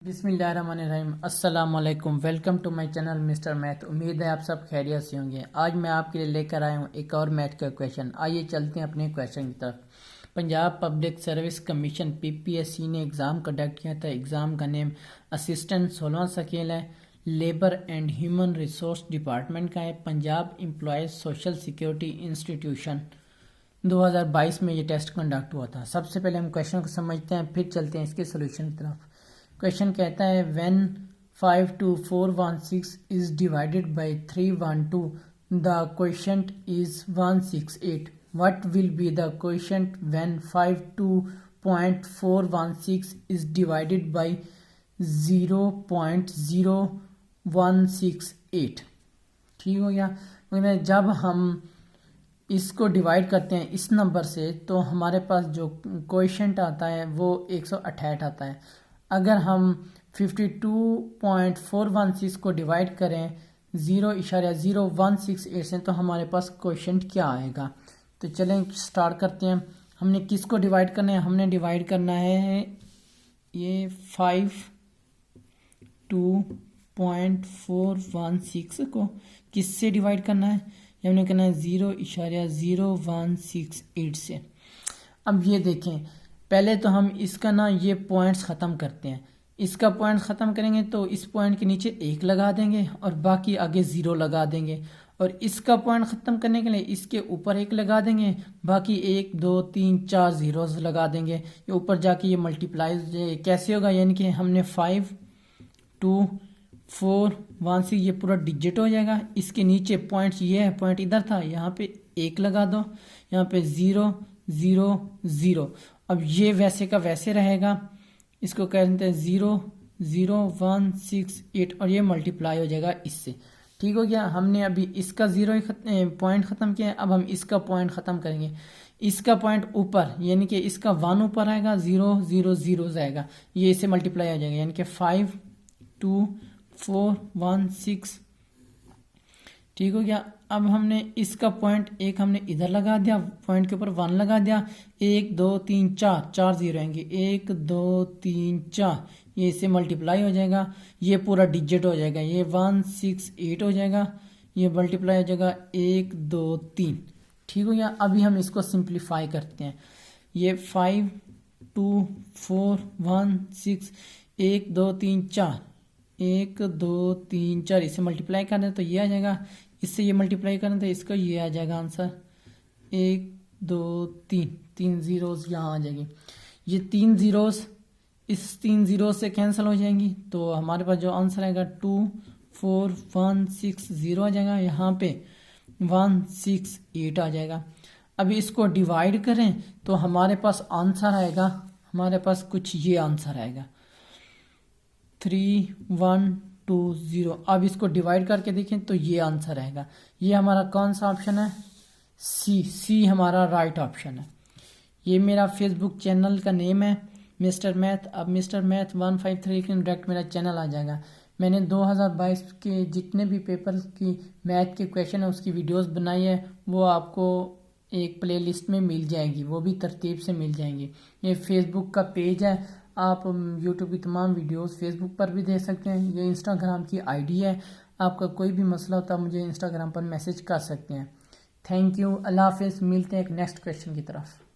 बिस्मिल्लाहिर्रहमानिर्रहीम। अस्सलाम वालेकुम। Welcome to my channel mister math. उम्मीद है आप सब खैरियत से होंगे। आज मैं आपके लिए लेकर आया हूँ एक और मैथ का क्वेश्चन। आइए चलते हैं अपने क्वेश्चन की तरफ। Punjab public service commission PPSC ने एग्ज़ाम कंडक्ट किया था। एग्ज़ाम का नेम असिस्टेंट 16 स्केल है। Labour and human resource department का है। Punjab employees social security institution 2022 में ये टेस्ट कंडक्ट हुआ था। सबसे पहले हम क्वेश्चन को समझते हैं, फिर चलते हैं इसके सोल्यूशन की तरफ। क्वेश्चन कहता है when 52416 is divided by 312 the quotient is 168। What will be the quotient when 52.416 is divided by 0.0168। ठीक हो गया। जब हम इसको डिवाइड करते हैं इस नंबर से तो हमारे पास जो क्वोशिएंट आता है वो 168 आता है। अगर हम 52.416 को डिवाइड करें 0.0168 से तो हमारे पास क्वोशिएंट क्या आएगा। तो चलें स्टार्ट करते हैं। हमने किसको डिवाइड करना है? हमने डिवाइड करना है ये 52.416 को किससे डिवाइड करना है? ये हमने करना है 0.0168 से। अब ये देखें, पहले तो हम इसका ये पॉइंट्स ख़त्म करते हैं। इसका पॉइंट ख़त्म करेंगे तो इस पॉइंट के नीचे 1 लगा देंगे और बाकी आगे 0 लगा देंगे। और इसका पॉइंट ख़त्म करने के लिए इसके ऊपर 1 लगा देंगे, बाकी 1 2 3 4 ज़ीरोज़ लगा देंगे। ये ऊपर जाके ये मल्टीप्लाई कैसे होगा, यानी कि हमने 52416 ये पूरा डिजिट हो जाएगा। इसके नीचे पॉइंट्स ये है, पॉइंट इधर था, यहाँ पे 1 लगा दो, यहाँ पे 0 0 0। अब ये वैसे का वैसे रहेगा, इसको कहते हैं 0.0168 और ये मल्टीप्लाई हो जाएगा इससे। ठीक हो गया। हमने अभी इसका पॉइंट ख़त्म किया है। अब हम इसका पॉइंट ख़त्म करेंगे। इसका पॉइंट ऊपर यानी कि इसका 1 ऊपर आएगा, 0 0 0 जाएगा, ये इससे मल्टीप्लाई हो जाएगा, यानी कि 52416। ठीक हो गया। अब हमने इसका पॉइंट 1 हमने इधर लगा दिया, पॉइंट के ऊपर 1 लगा दिया, 1 2 3 4 4 जीरो आएंगे, 1 2 3 4, ये इससे मल्टीप्लाई हो जाएगा, ये पूरा डिजिट हो जाएगा, ये 168 हो जाएगा, ये मल्टीप्लाई हो जाएगा 1 2 3। ठीक हो गया। अभी हम इसको सिंप्लीफाई करते हैं। ये 52416 1 2 3 4 1 2 3 4 इसे मल्टीप्लाई करना है तो ये आ जाएगा, इससे ये मल्टीप्लाई करना तो इसका ये आ जाएगा आंसर 1 2 3 3 ज़ीरोज़ यहाँ आ जाएगी। ये 3 ज़ीरोज़ इस 3 ज़ीरो से कैंसिल हो जाएंगी तो हमारे पास जो आंसर आएगा 24160 आ जाएगा, यहाँ पे 168 आ जाएगा। अभी इसको डिवाइड करें तो हमारे पास आंसर आएगा, हमारे पास कुछ ये आंसर आएगा 3120। अब इसको डिवाइड करके देखें तो ये आंसर आएगा। ये हमारा कौन सा ऑप्शन है? सी हमारा राइट ऑप्शन है। ये मेरा फेसबुक चैनल का नेम है मिस्टर मैथ। अब मिस्टर मैथ 153 के डायरेक्ट मेरा चैनल आ जाएगा। मैंने 2022 के जितने भी पेपर की मैथ के क्वेश्चन है उसकी वीडियोस बनाई है, वो आपको एक प्लेलिस्ट में मिल जाएगी, वो भी तरतीब से मिल जाएंगी। ये फेसबुक का पेज है, आप यूट्यूब की तमाम वीडियोस फेसबुक पर भी देख सकते हैं। ये इंस्टाग्राम की आईडी है, आपका कोई भी मसला होता है मुझे इंस्टाग्राम पर मैसेज कर सकते हैं। थैंक यू, अल्लाह हाफिज़। मिलते हैं एक नेक्स्ट क्वेश्चन की तरफ।